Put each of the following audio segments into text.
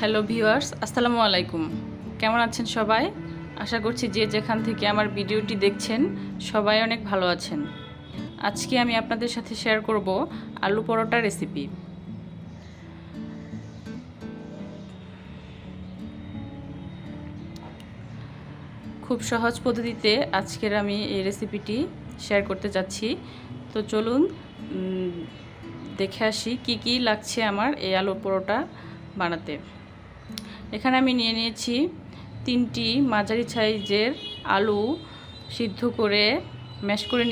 Hello viewers, আসসালামু আলাইকুম। কেমন আছেন সবাই? আশা করছি যে যেখান থেকে আমার ভিডিওটি দেখছেন সবাই অনেক ভালো আছেন। আজকে আমি আপনাদের সাথে শেয়ার করব আলু পরোটা রেসিপি। খুব সহজ পদ্ধতিতে আজকের আমি এই রেসিপিটি শেয়ার করতে যাচ্ছি। তো চলুন দেখে আসি কি কি লাগছে আমার এই আলু পরোটা বানাতে। এখানে আমি নিয়ে নিয়েছি 3টি মাঝারি সাইজের আলু সিদ্ধ করে ম্যাশ করে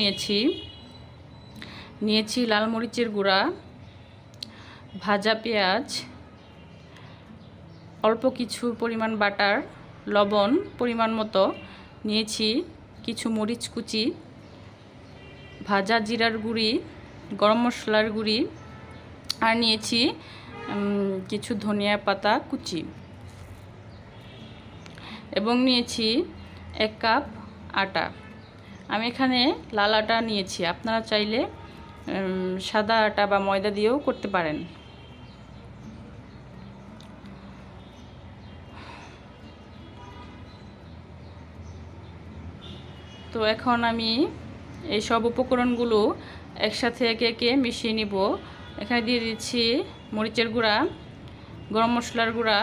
নিয়েছি লাল মরিচের গুঁড়া, ভাজা পেঁয়াজ, অল্প কিছু পরিমাণ বাটার, লবণ পরিমাণ মতো নিয়েছি, কিছু মরিচ কুচি, ভাজা জিরার গুঁড়ি, গরম মশলার গুঁড়ি, আর নিয়েছি কিছু ধনিয়া পাতা কুচি এবং নিয়েছি 1 কাপ আটা। আমি এখানে লাল আটা নিয়েছি, আপনারা চাইলে সাদা আটা বা ময়দা দিয়েও করতে পারেন। তো এখন আমি এই সব উপকরণগুলো একসাথে একে একে মিশিয়ে নিব। এখানে দিয়ে দিচ্ছি মরিচের গুঁড়া, গরম মশলার গুঁড়া,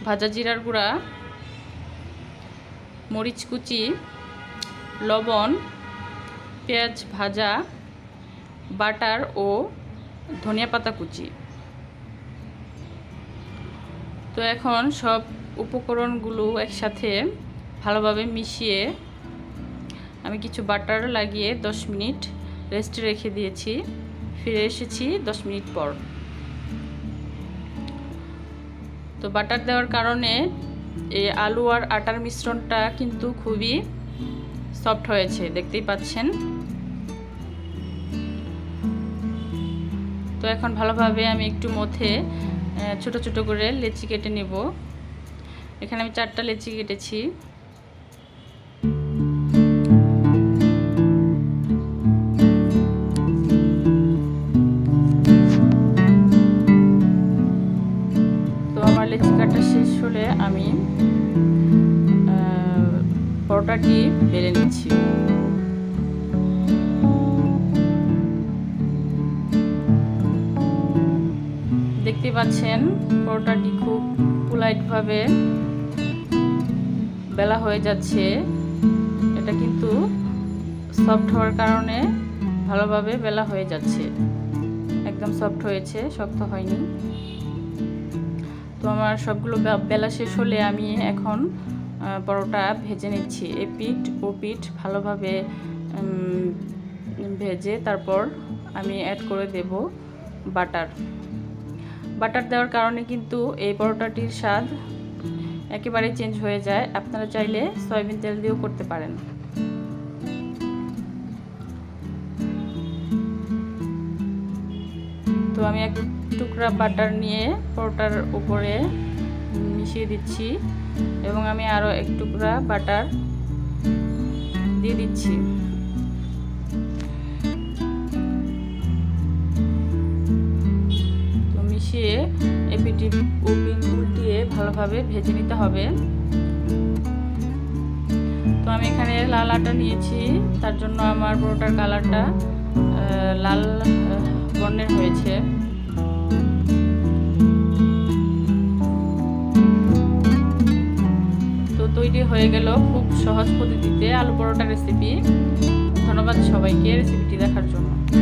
ভাজা জিরার গুঁড়া, মরিচ কুচি, লবণ, পেঁয়াজ ভাজা, বাটার ও ধনিয়া পাতা কুচি। তো এখন সব উপকরণগুলো একসাথে ভালোভাবে মিশিয়ে আমি কিছু বাটার লাগিয়ে 10 মিনিট রেস্টে রেখে দিয়েছি। ফিরে এসেছি 10 মিনিট পর। তো বাটার দেওয়ার কারণে এই আলু আর আটার মিশ্রণটা কিন্তু খুবই সফট হয়েছে, দেখতেই পাচ্ছেন। তো এখন ভালোভাবে আমি একটু মধ্যে ছোট ছোট করে লেচি কেটে নেব। এখানে আমি 4টা লেচি কেটেছি। তো আমার লেচি কাটা শেষ হলে আমি পরোটাটি বেলে নিচ্ছি। দেখতে পাচ্ছেন পরোটাটি খুব পোলাইটভাবে বেলা হয়ে যাচ্ছে। এটা কিন্তু সফট হওয়ার কারণে ভালোভাবে বেলা হয়ে যাচ্ছে, একদম সফট হয়েছে, শক্ত হয়নি। তো আমার সবগুলো বেলা শেষ হলে আমি এখন পরোটা ভেজে নিচ্ছি। এপিঠ ও পিঠ ভালোভাবে ভেজে তারপর আমি অ্যাড করে দেব বাটার। বাটার দেওয়ার কারণে কিন্তু এই পরোটাটির স্বাদ একেবারে চেঞ্জ হয়ে যায়। আপনারা চাইলে সয়াবিন তেল দিয়েও করতে পারেন। তো আমি 1 টুকরা বাটার নিয়ে পরোটার উপরে মিশিয়ে দিচ্ছি এবং আমি আরও 1 টুকরা বাটার দিয়ে দিচ্ছি। তো মিশিয়ে এপিটি উল্টিয়ে ভালোভাবে ভেজে নিতে হবে। তো আমি এখানে লাল আটা নিয়েছি, তার জন্য আমার পরোটার কালারটা লাল বর্ণের হয়েছে। তো তৈরি হয়ে গেল খুব সহজ পদ্ধতিতে আলু পরোটা রেসিপি। ধন্যবাদ সবাইকে রেসিপিটি দেখার জন্য।